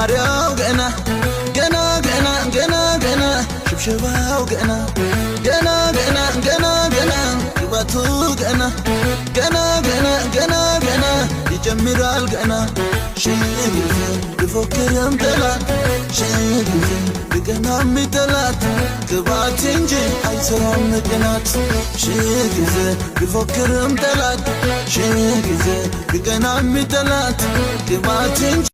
ዝማሬው ገና ገና ገና ገና ገና ሽብሽባው ገና ገና ገና ገና ገና ግባቱ ገና ገና ገና ገና ገና ይጀምራል ገና ሽግፍ ቢፎክርም ጠላት ሽግፍ ቢገናም ጠላት ግባት እንጂ አይሰራም ቅናት ሽግፍ ቢፎክርም ጠላት ሽግፍ ቢገናም ጠላት ግባት እንጂ